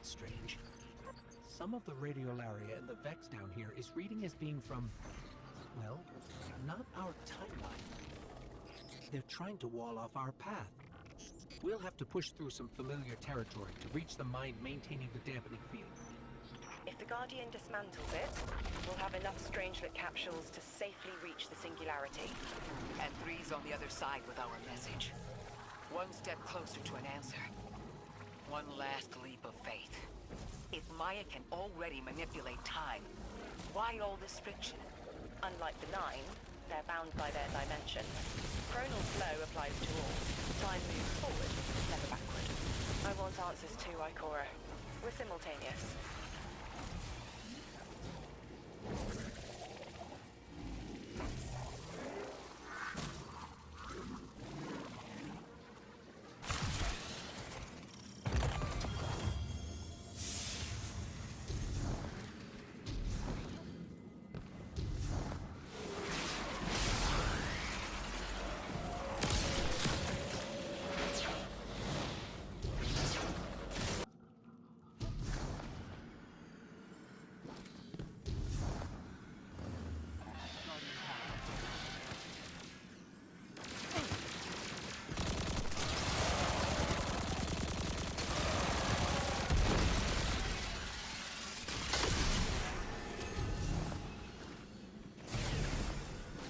That's strange. Some of the radiolaria in the Vex down here is reading as being from, well, not our timeline. They're trying to wall off our path. We'll have to push through some familiar territory to reach the mine maintaining the dampening field. If the Guardian dismantles it, we'll have enough Strangelet capsules to safely reach the Singularity. And Three's on the other side with our message. One step closer to an answer. One last leap of faith. If Maya can already manipulate time, why all this friction? Unlike the Nine, they're bound by their dimension. Chronal flow applies to all. Time moves forward, never backward. I want answers too, Ikora. We're simultaneous.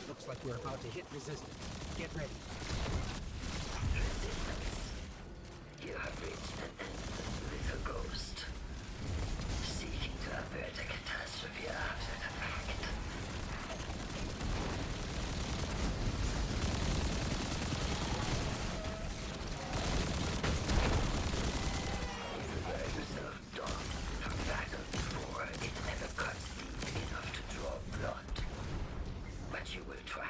Looks like we're about to hit resistance. Get ready. Resistance. You have reached an end, little ghost. Seeking to avert a catastrophe after the fact. You prepare yourself, Dawn, for battle before it ever cuts deep enough to draw blood. But you will try.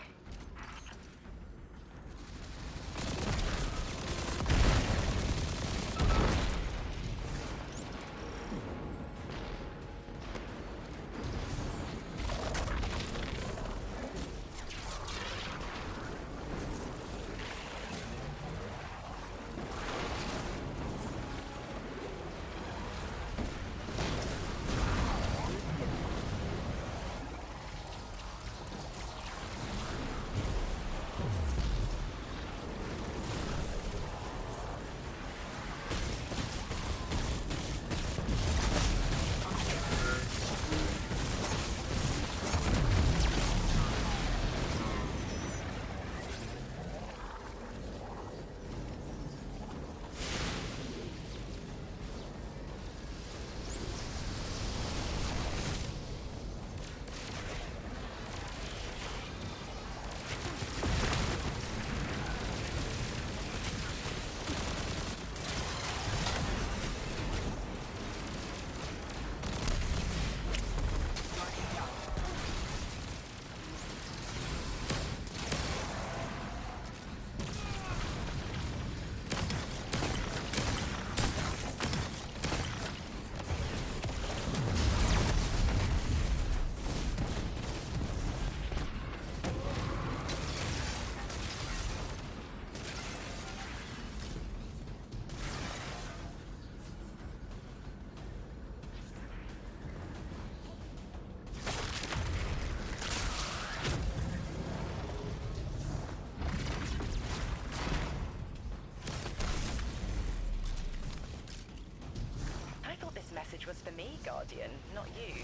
Message was for me, Guardian, not you.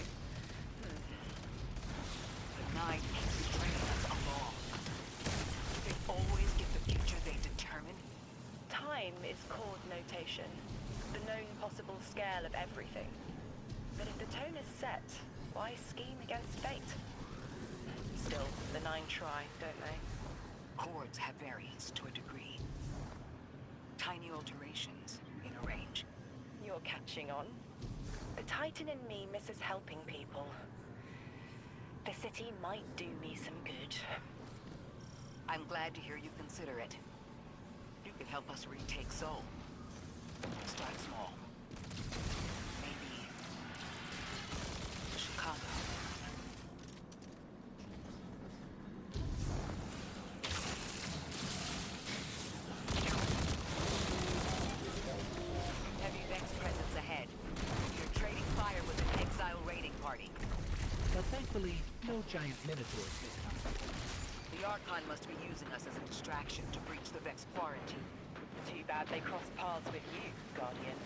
The Nine keeps stringing us along. Do they always get the future they determine? Time is chord notation, the known possible scale of everything. But if the tone is set, why scheme against fate? Still, the Nine try, don't they? Chords have variance to a degree. Tiny alterations in a range. You're catching on. The Titan in me misses helping people. The city might do me some good. I'm glad to hear you consider it. You could help us retake Seoul. Start small. Maybe Chicago. Heavy Vex presence ahead. Thankfully, no giant minotaurs this time. The Archon must be using us as a distraction to breach the Vex quarantine. Too bad they crossed paths with you, Guardian.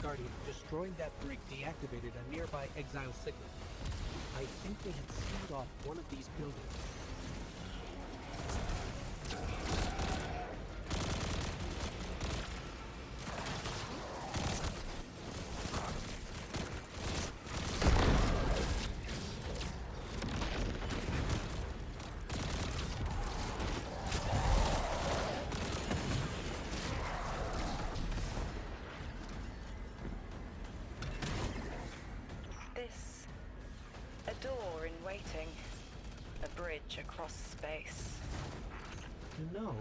Guardian, destroying that brig deactivated a nearby exile signal. I think they had sealed off one of these buildings. This... a door in waiting. A bridge across space. No.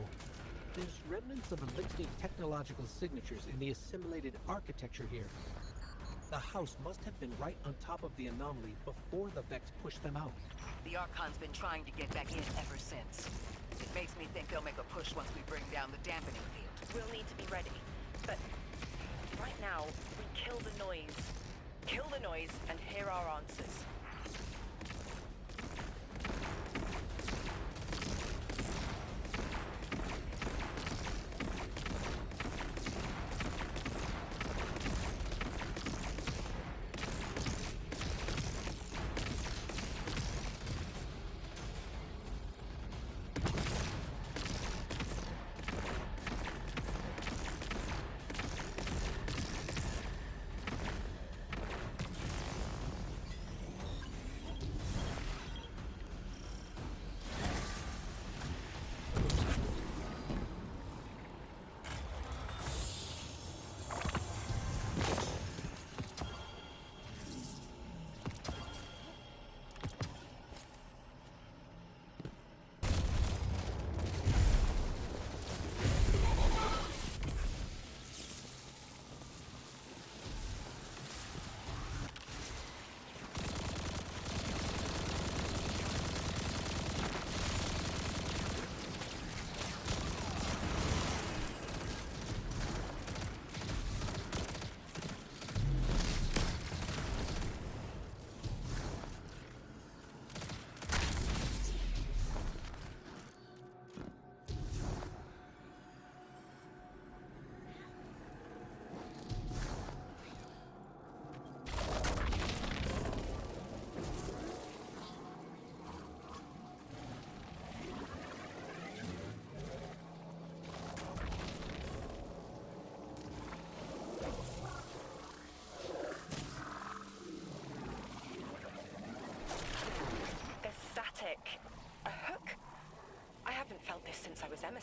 There's remnants of elixir technological signatures in the assimilated architecture here. The house must have been right on top of the anomaly before the Vex pushed them out. The Archon's been trying to get back in ever since. It makes me think they'll make a push once we bring down the dampening field. We'll need to be ready. But right now, we kill the noise. Kill the noise and hear our answers.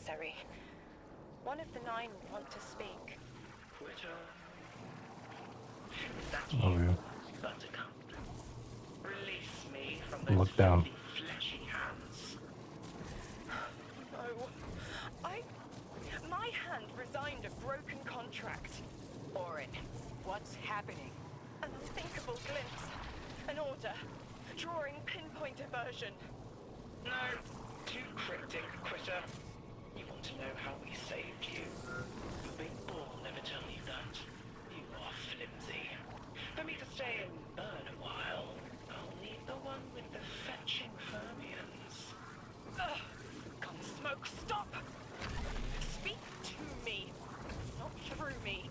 necessary. One of the nine want to speak. Quitter. Is that Oh, you, yeah. Buttercup? Release me from Look those down. filthy, fleshy hands. No. My hand resigned a broken contract. Orin, what's happening? An unthinkable glimpse. An order. Drawing pinpoint aversion. No, too cryptic, Quitter. You want to know how we saved you? Your big ball never tell you that. You are flimsy. For me to stay and burn a while, I'll need the one with the fetching fermions. Ugh! Gunsmoke, stop! Speak to me, not through me.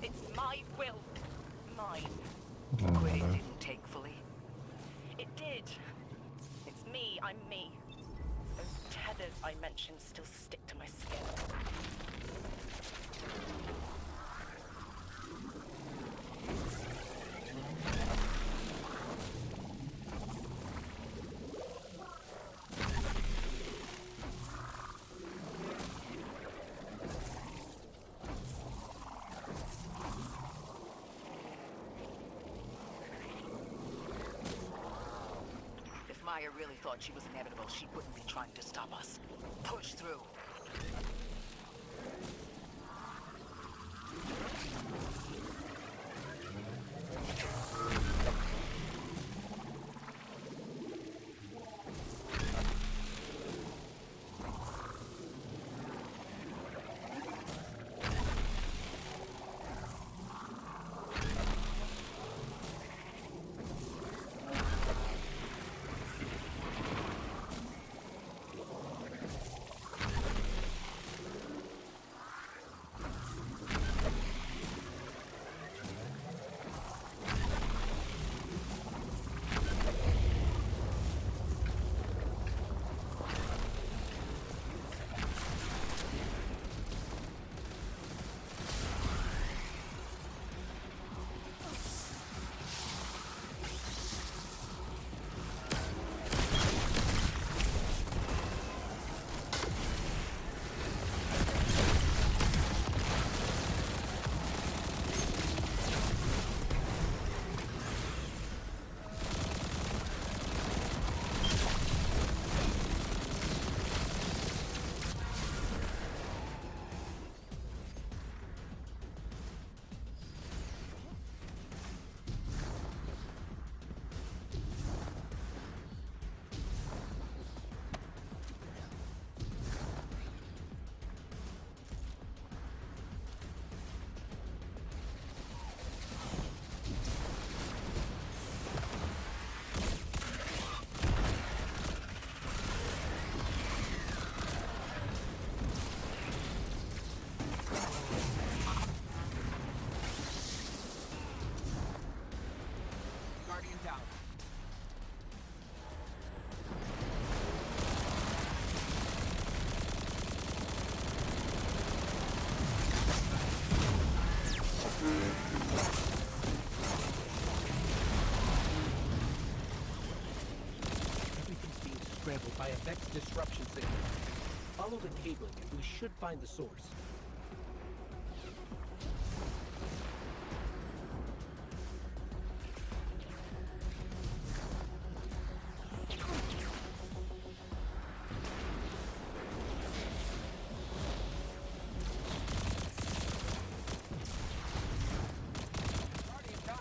It's my will. Mine. Quitting didn't take fully. It did. It's me, I'm me. Those tethers I mentioned still stick to my skin. If Maya really thought she was inevitable, she wouldn't be trying to stop us. Push through. Guardian down. Everything's being scrambled by a Vex disruption signal. Follow the cabling and we should find the source. Guardian down.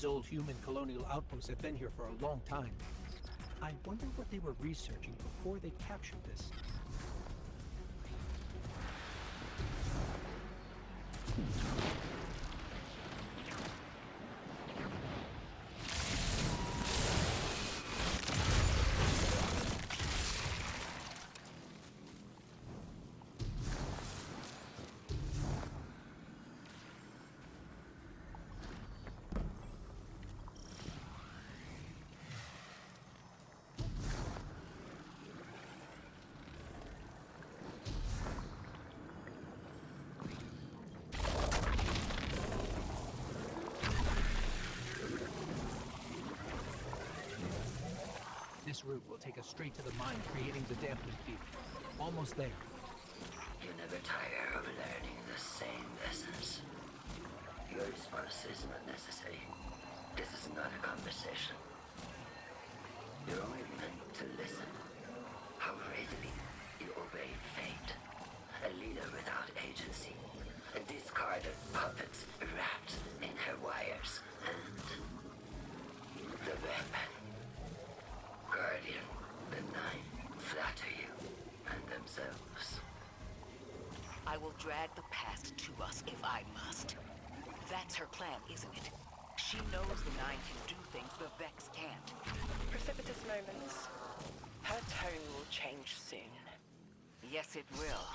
These old human colonial outposts have been here for a long time. I wonder what they were researching before they captured this. This route will take us straight to the mine, creating the damping field. Almost there. You never tire of learning the same lessons. Your response is not necessary. This is not a conversation. You're only meant to listen. How readily you obey fate. A leader without agency. A discarded puppet wrapped in her wires. And the weapon. Guardian, the Nine flatter you and themselves. I will drag the past to us if I must. That's her plan, isn't it? She knows the Nine can do things the Vex can't. Precipitous moments. Her tone will change soon. Yes, it will.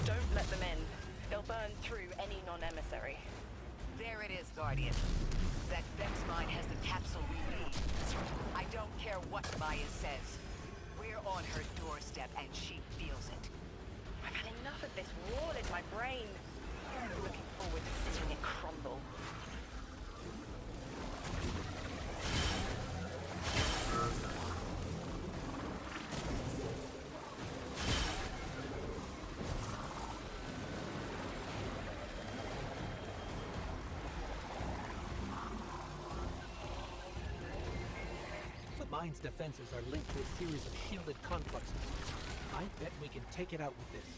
Don't let them in. They'll burn through any non-emissary. There it is, Guardian. That Vex mine has the capsule we need. I don't care what Maya says. We're on her doorstep and she feels it. I've had enough of this wall in my brain. I'm looking forward to seeing it crumble. The mine's defenses are linked to a series of shielded complexes. I bet we can take it out with this.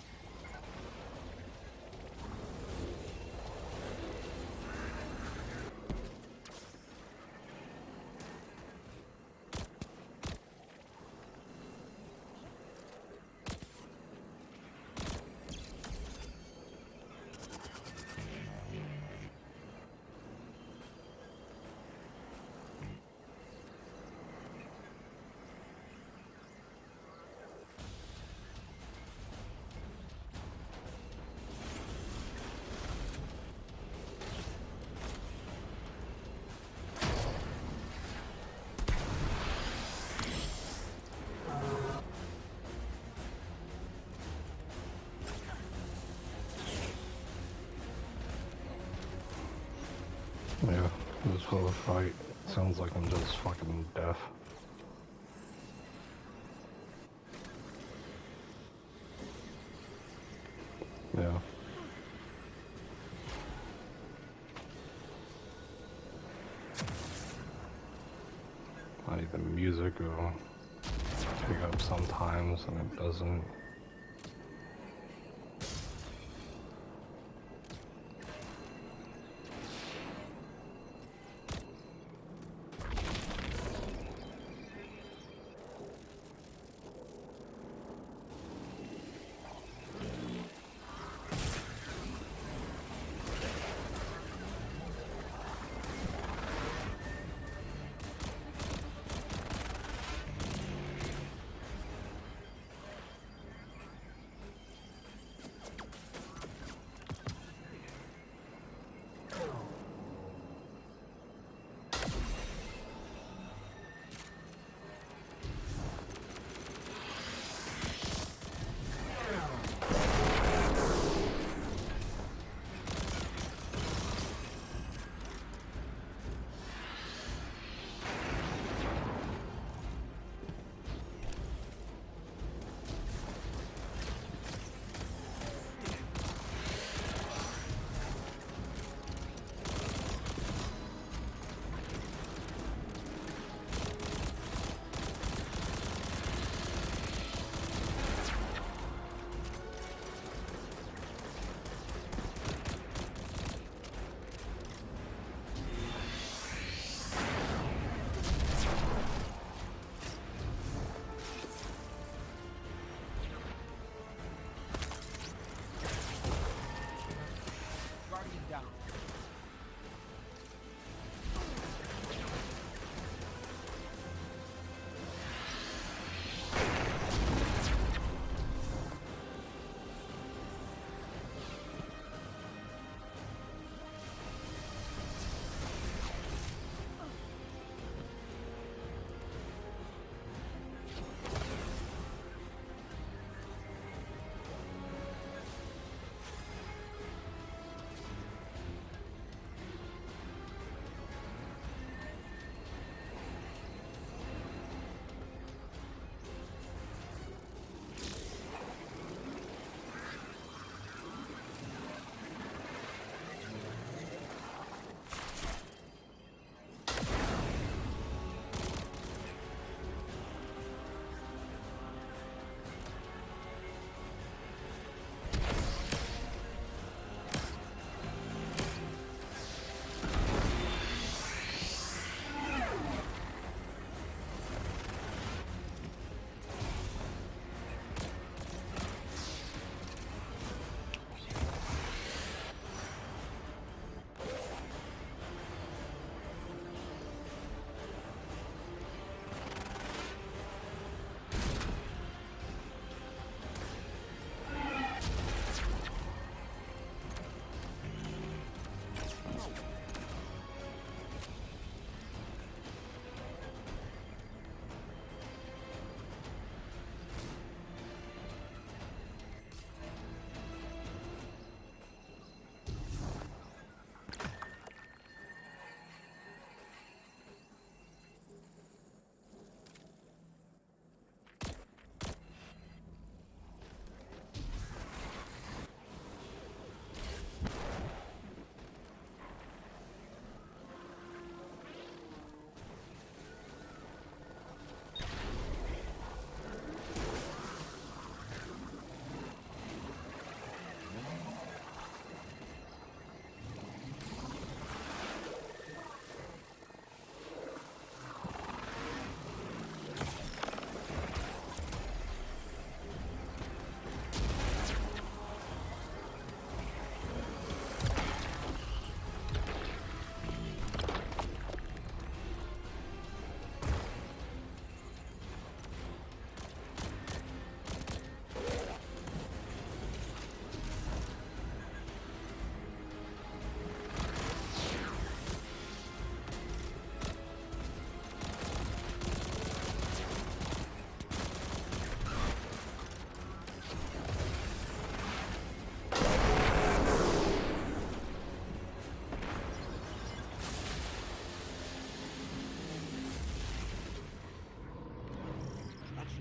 Yeah, this whole fight sounds like I'm just fucking deaf. Yeah. Like the music will pick up sometimes and it doesn't.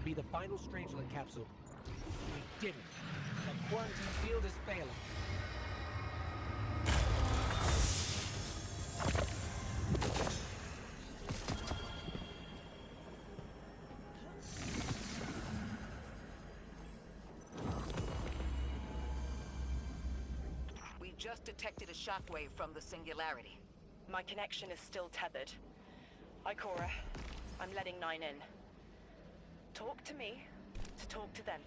be the final Strangelet capsule. We did it. The quarantine field is failing. We just detected a shockwave from the singularity. My connection is still tethered. Ikora, I'm letting 9 in. Talk to me to talk to them.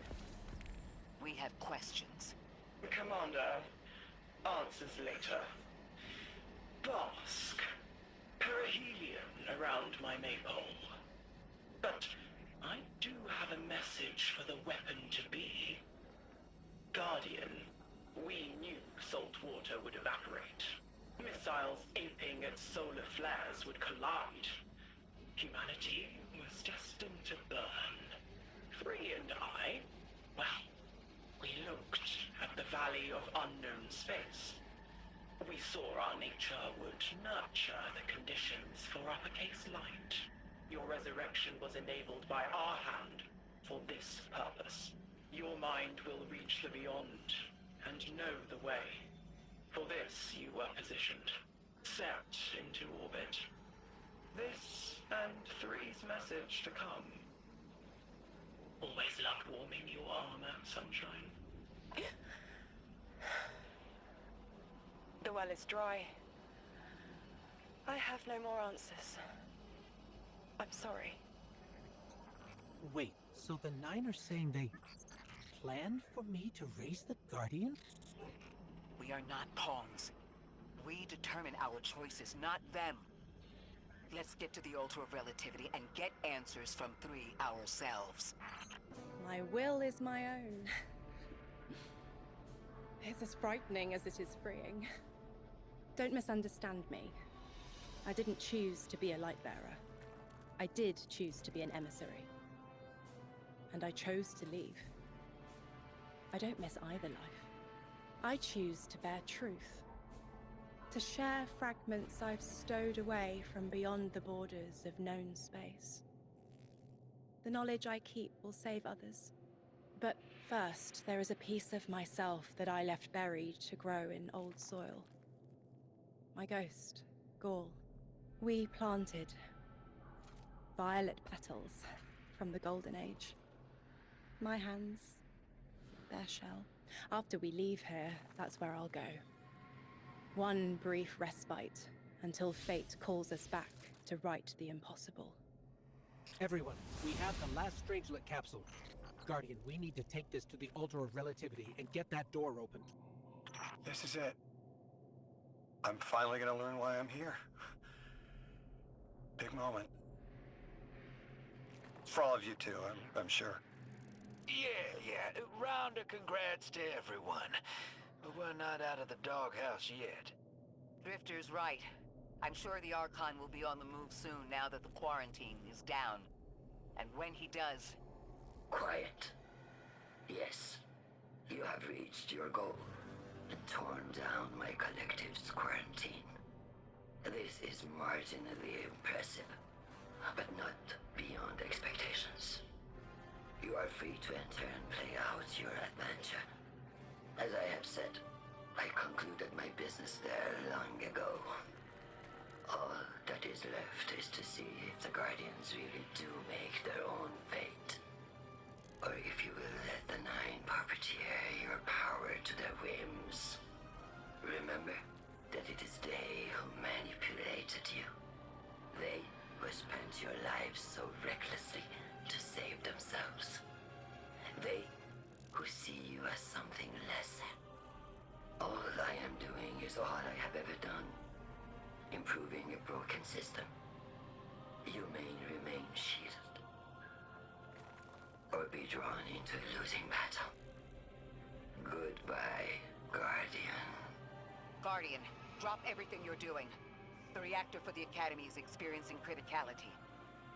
We have questions. Commander, answers later. Bask. Perihelion around my maypole. But I do have a message for the weapon to be. Guardian, we knew salt water would evaporate. Missiles aping at solar flares would collide. Humanity was destined to burn. Free and I, well, we looked at the Valley of Unknown Space. We saw our nature would nurture the conditions for uppercase light. Your resurrection was enabled by our hand for this purpose. Your mind will reach the beyond and know the way. For this you were positioned, set into orbit. This and 3's message to come. Always loved warming your armor, Sunshine. The well is dry. I have no more answers. I'm sorry. Wait, so the 9 are saying they planned for me to raise the Guardian? We are not pawns. We determine our choices, not them. Let's get to the Altar of Relativity and get answers from 3 ourselves. My will is my own. It's as frightening as it is freeing. Don't misunderstand me. I didn't choose to be a light bearer. I did choose to be an emissary. And I chose to leave. I don't miss either life. I choose to bear truth. To share fragments I've stowed away from beyond the borders of known space. The knowledge I keep will save others. But first, there is a piece of myself that I left buried to grow in old soil. My ghost, Gaul. We planted violet petals from the Golden Age. My hands, their shell. After we leave here, that's where I'll go. One brief respite until fate calls us back to right the impossible. Everyone, we have the last Strangelet capsule. Guardian, we need to take this to the Altar of Relativity and get that door open. This is it. I'm finally gonna learn why I'm here. Big moment. For all of you too, I'm sure. Yeah. Round of congrats to everyone. But we're not out of the doghouse yet. Drifter's right. I'm sure the Archon will be on the move soon now that the quarantine is down. And when he does... Quiet. Yes, you have reached your goal and torn down my collective's quarantine. This is marginally impressive, but not beyond expectations. You are free to enter and play out your adventure. As I have said, I concluded my business there long ago. All that is left is to see if the Guardians really do make their own fate. Or if you will let the 9 puppeteer your power to their whims. Remember that it is they who manipulated you. They who spent your lives so recklessly to save themselves. They who see you as something less. All I am doing is all I have ever done. Improving a broken system. You may remain shielded. Or be drawn into a losing battle. Goodbye, Guardian. Guardian, drop everything you're doing. The reactor for the Academy is experiencing criticality.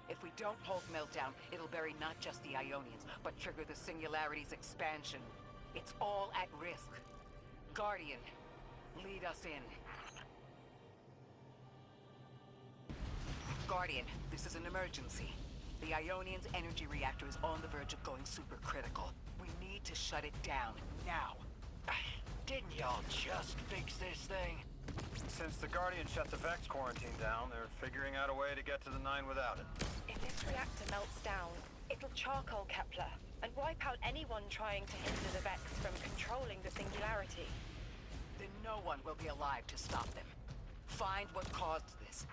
If we don't hold Meltdown, it'll bury not just the Ionians, but trigger the Singularity's expansion. It's all at risk. Guardian, lead us in. Guardian, this is an emergency. The The Ionian's energy reactor is on the verge of going supercritical. We need to shut it down, now. Didn't y'all just fix this thing? Since the Guardian shut the Vex quarantine down, they're figuring out a way to get to the 9 without it. If this reactor melts down, it'll charcoal Kepler and wipe out anyone trying to hinder the Vex from controlling the singularity. Then no one will be alive to stop them. Find what caused this.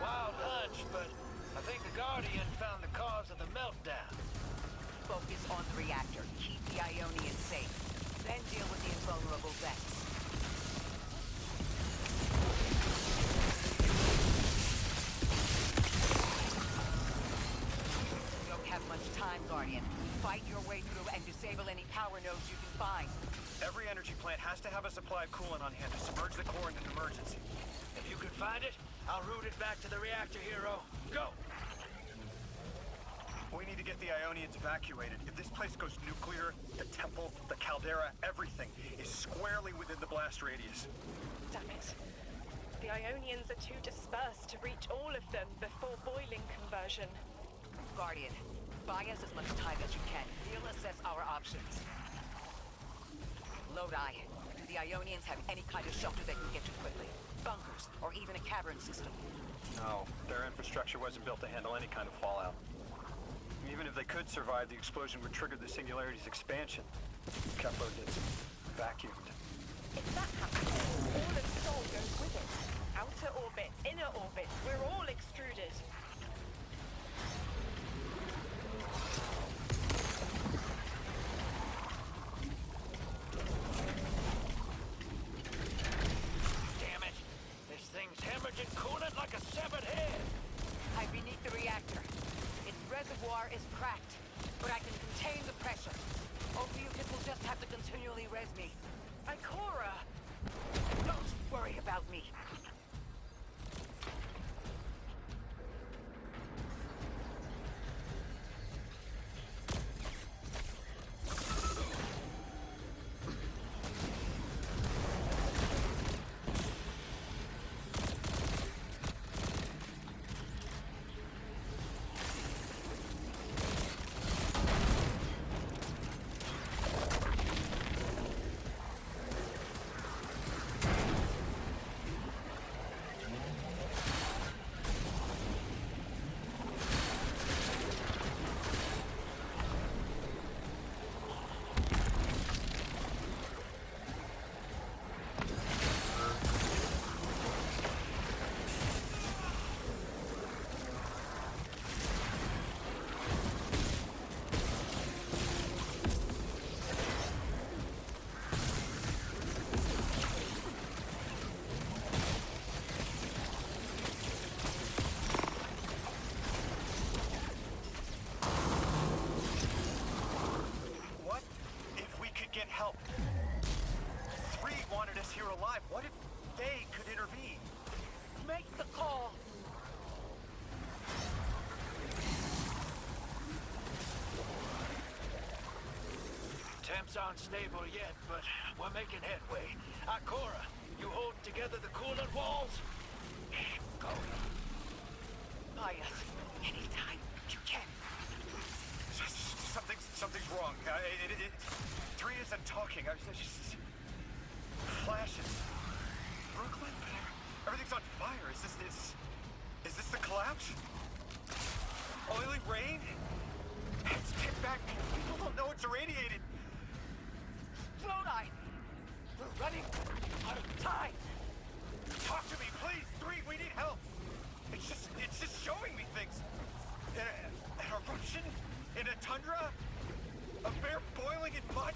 Wild hunch, but I think the Guardian found the cause of the meltdown. Focus on the reactor. Keep the Ionian safe. Then deal with the invulnerable Vex. You don't have much time, Guardian. Fight your way through and disable any power nodes you can find. Every energy plant has to have a supply of coolant on hand to submerge the core in an emergency. If you can find it, I'll route it back to the reactor, Hero. Go! We need to get the Ionians evacuated. If this place goes nuclear, the temple, the caldera, everything is squarely within the blast radius. Damn it. The Ionians are too dispersed to reach all of them before boiling conversion. Guardian, buy us as much time as you can. We'll assess our options. Lodi, do the Ionians have any kind of shelter they can get to quickly? Bunkers, or even a cavern system? No, their infrastructure wasn't built to handle any kind of fallout. Even if they could survive, the explosion would trigger the singularity's expansion. Kepler gets vacuumed. If that happens, all of Sol goes with it. Outer orbits, inner orbits, we're all extruded. Damn it! This thing's hemorrhaging coolant like a severed head! I'm beneath the reactor. Its reservoir is cracked, but I can contain the pressure. Ophiuchus will just have to continually res me. Ikora! Don't worry about me. What if we could get help? 3 wanted us here alive. What if they could intervene? Make the call. Temps aren't stable yet, but we're making headway. Ikora, you hold together the coolant walls? Go. Buy us anytime you can. Something's wrong. 3 isn't talking. Just flashes. Brooklyn? Everything's on fire. Is this the collapse? Oily rain? It's tipped back. People don't know it's irradiated. Lodi! We're running out of time! Talk to me, please. 3, we need help. It's just showing me things. An eruption in a tundra, a bear boiling in mud,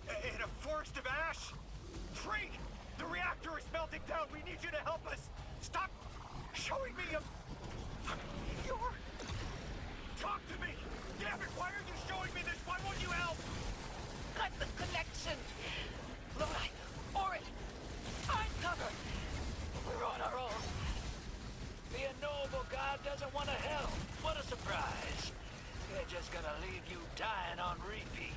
in a forest of ash. 3, the reactor is melting down. We need you to help us. Stop showing me your. Talk to me. Damn it! Why are you showing me this? Why won't you help? Cut the connection! terrible god doesn't want to help. What a surprise. They're just gonna leave you dying on repeat.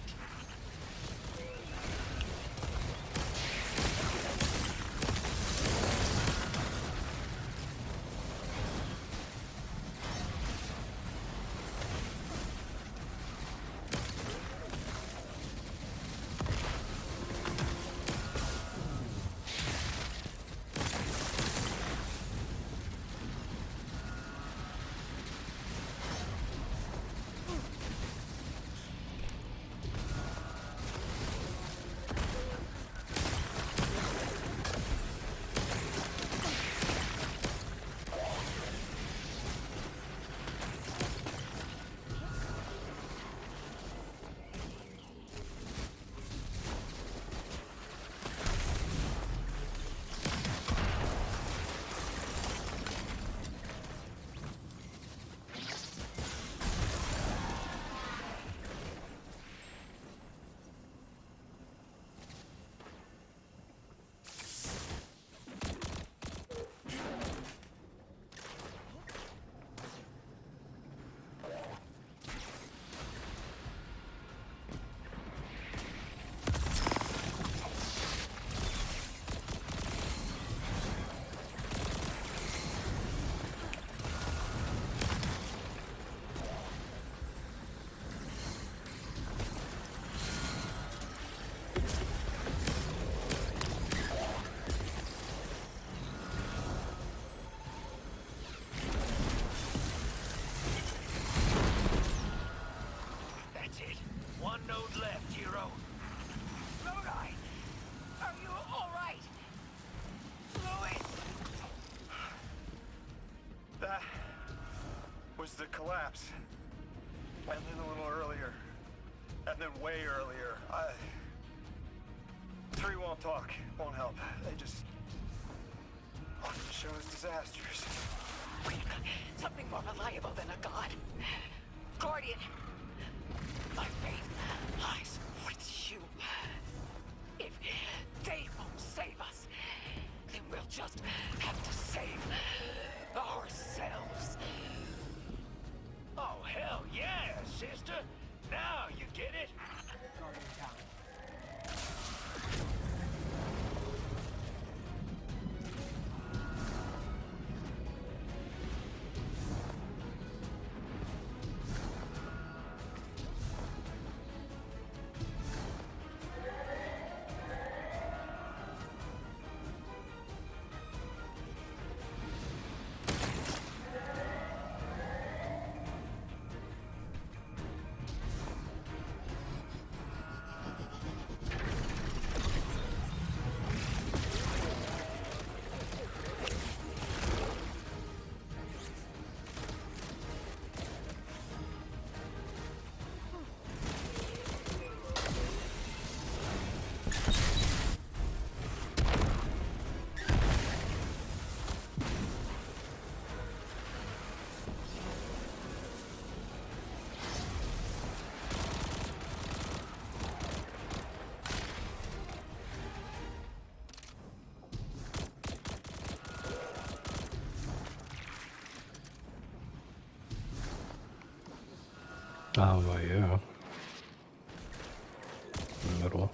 The collapse. And then a little earlier. And then way earlier. Three won't talk, won't help. They just want to show us disasters. Something more reliable than a god. Guardian, my faith lies with you. If they won't save us, then we'll just have to save ourselves. Oh, hell yeah, sister! Now you get it! Guardian down. How about you? Middle.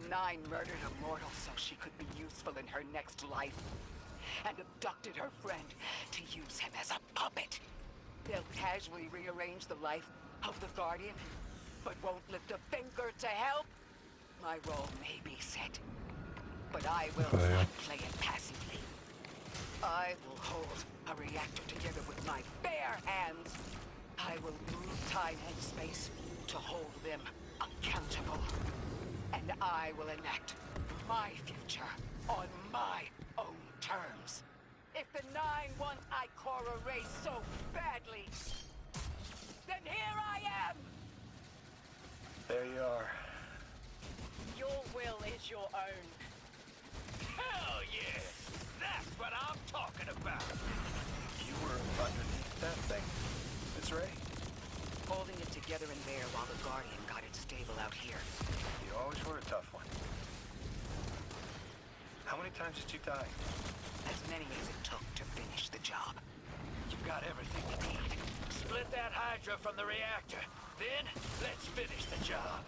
Nine murdered a mortal so she could be useful in her next life, and abducted her friend to use him as a puppet. They'll casually rearrange the life of the Guardian, but won't lift a finger to help. My role may be set, but I will not play it passively. I will hold a reactor together with my bare hands. I will move time and space to hold them accountable. And I will enact my future on my own terms. If the Nine want Ikora Ray so badly, then here I am! There you are. Your will is your own. Hell yeah! That's what I'm talking about! You were underneath that thing, Miss Ray? Holding it together in there while the Guardian got it stable out here. You always were a tough one. How many times did you die? As many as it took to finish the job. You've got everything you need. Split that Hydra from the reactor. Then, let's finish the job.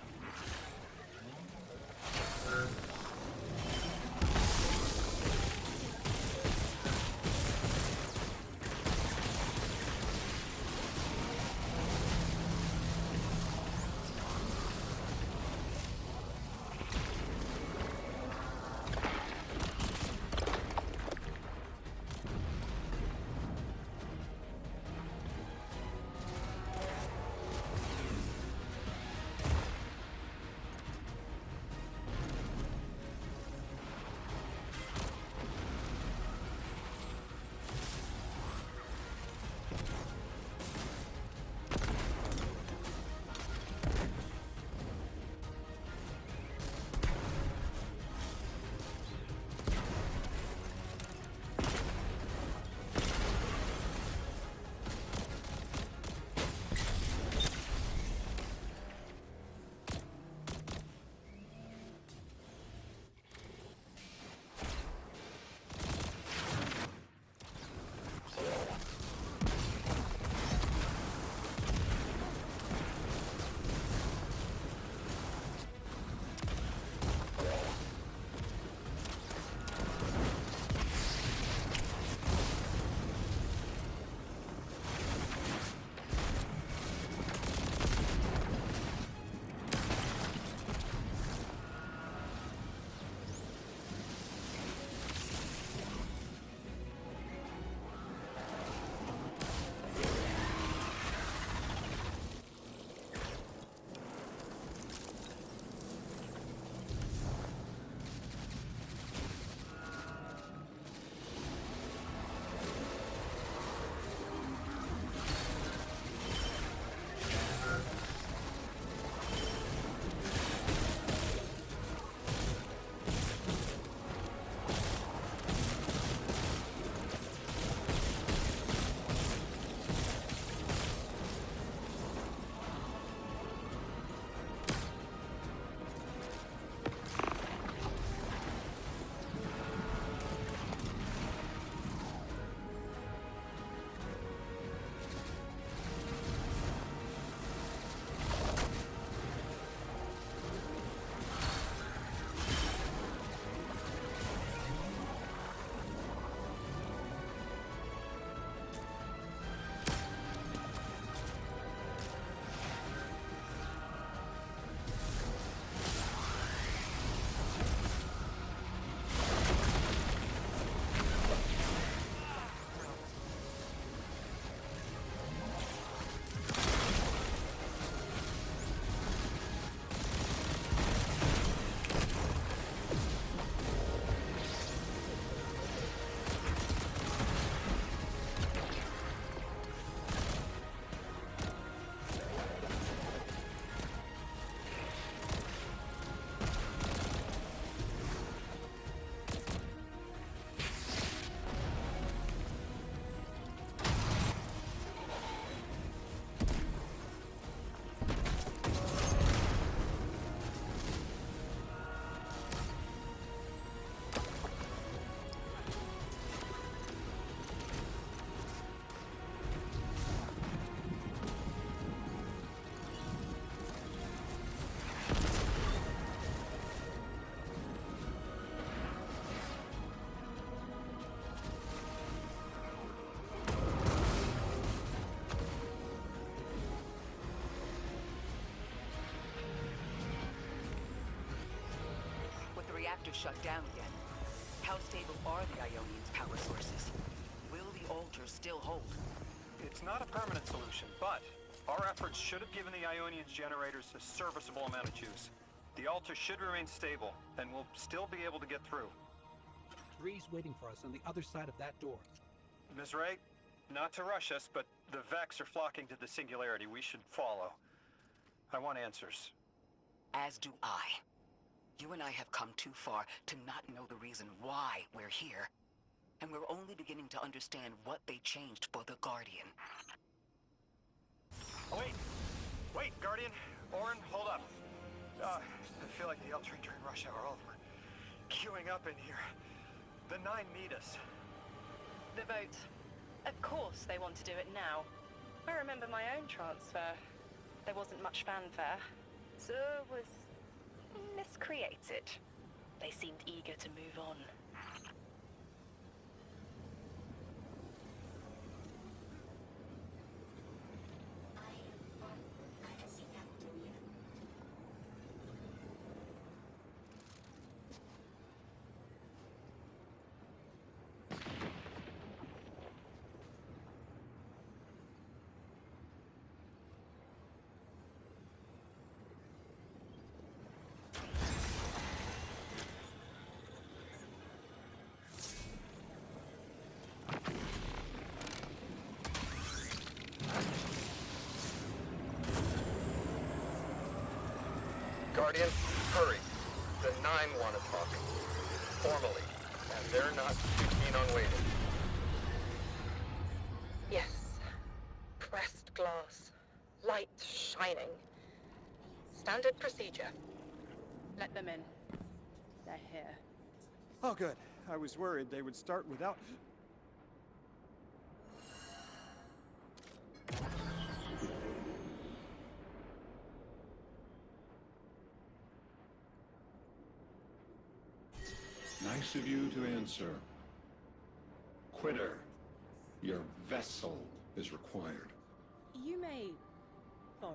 reactor shut down again, how stable are the Ionians' power sources? Will the altar still hold? It's not a permanent solution, but our efforts should have given the Ionians generators a serviceable amount of juice. The altar should remain stable, and we'll still be able to get through. 3's waiting for us on the other side of that door. Ms. Ray, not to rush us, but the Vex are flocking to the Singularity. We should follow. I want answers. As do I. You and I have come too far to not know the reason why we're here. And we're only beginning to understand what they changed for the Guardian. Oh, wait! Wait, Guardian! Orin, hold up. I feel like the L train during rush hour. All of them are queuing up in here. The 9 need us. The vote. Of course they want to do it now. I remember my own transfer. There wasn't much fanfare. So it was miscreated. They seemed eager to move on. Guardian, hurry. The 9 want to talk. Formally. And they're not too keen on waiting. Yes. Pressed glass. Light shining. Standard procedure. Let them in. They're here. Oh, good. I was worried they would start without... Nice of you to answer. Quitter, your vessel is required. You may borrow.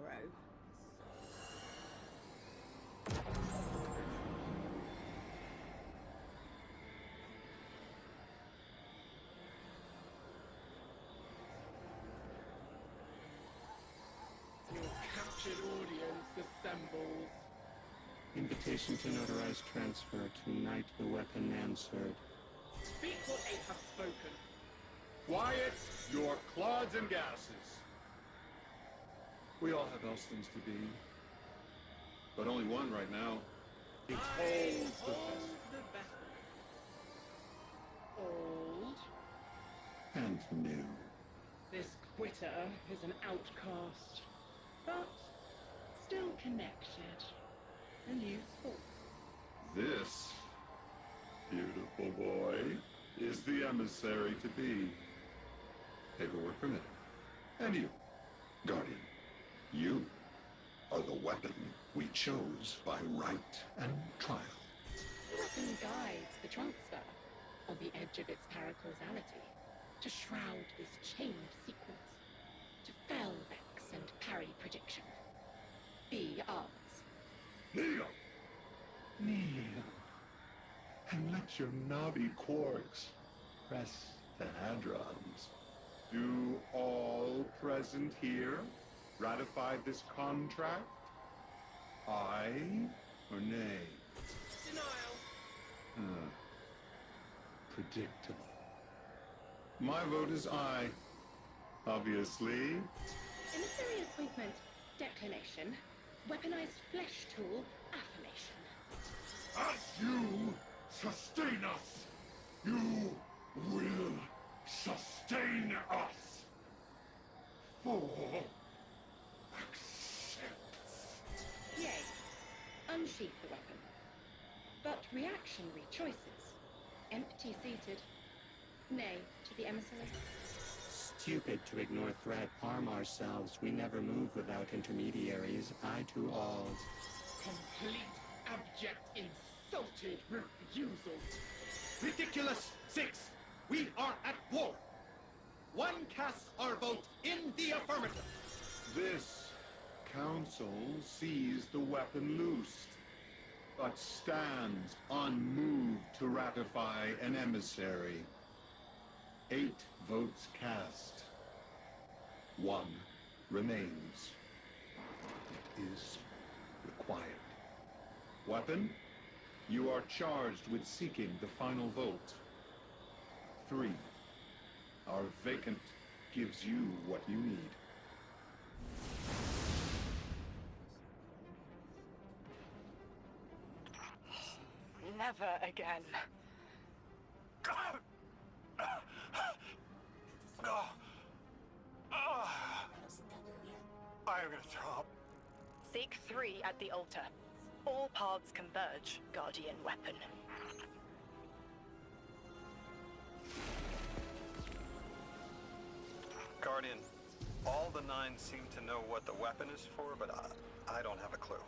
Your captured audience assembles. Invitation to notarize transfer. Tonight the weapon answered. Speak what they have spoken. Quiet your clods and gases. We all have else things to be. But only one right now. Behold the vessel. Old. And new. This quitter is an outcast, but still connected and useful. This beautiful boy is the emissary to be. Paperwork permitted. And you, Guardian, you are the weapon we chose by right and trial. The weapon guides the transfer on the edge of its paracausality to shroud this chained sequence, to fell Vex and parry prediction. Be ours. Kneel! Kneel. And let your knobby quarks press the hadrons. Do all present here ratify this contract? Aye or nay? Denial. Predictable. My vote is aye. Obviously. Emissary appointment, declination. Weaponized flesh tool, affirmation. As you sustain us, you will sustain us. For accepts. Yea. Unsheath the weapon. But reactionary choices. Empty-seated. Nay to the emissary. Stupid to ignore threat, arm ourselves. We never move without intermediaries. Eye to all. Complete, abject, insulted refusal. Ridiculous! 6! We are at war! One casts our vote in the affirmative! This council sees the weapon loosed. but stands unmoved to ratify an emissary. 8 votes cast. 1 remains. Is required. Weapon, you are charged with seeking the final vote. 3. Our vacant gives you what you need. Never again. I'm gonna throw up. Seek 3 at the altar. All paths converge, Guardian weapon. Guardian, all the 9 seem to know what the weapon is for, but I don't have a clue.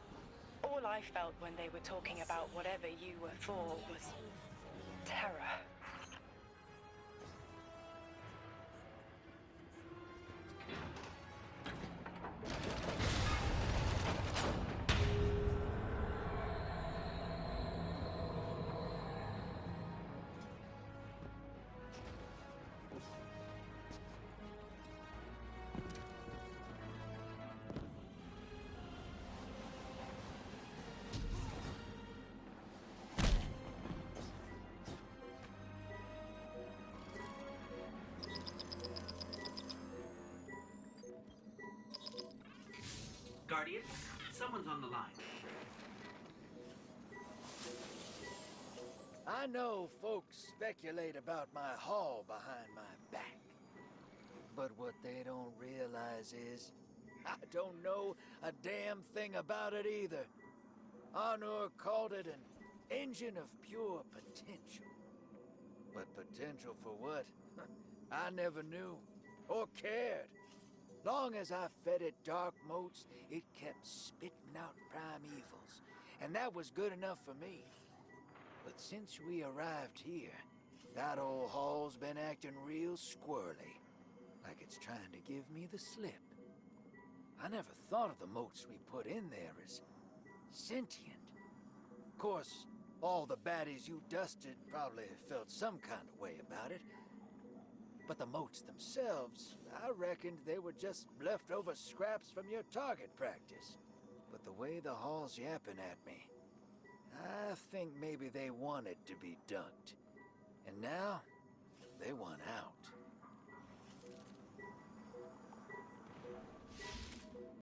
All I felt when they were talking about whatever you were for was terror. Guardian, someone's on the line. I know folks speculate about my haul behind my back. But what they don't realize is, I don't know a damn thing about it either. Arnor called it an engine of pure potential. But potential for what? I never knew, or cared. Long as I fed it dark motes, it kept spitting out primevals, and that was good enough for me. But since we arrived here, that old hall's been acting real squirrely, like it's trying to give me the slip. I never thought of the motes we put in there as sentient. Of course, all the baddies you dusted probably felt some kind of way about it. But the motes themselves, I reckoned they were just leftover scraps from your target practice. But the way the hall's yapping at me, I think maybe they wanted to be dunked. And now, they want out.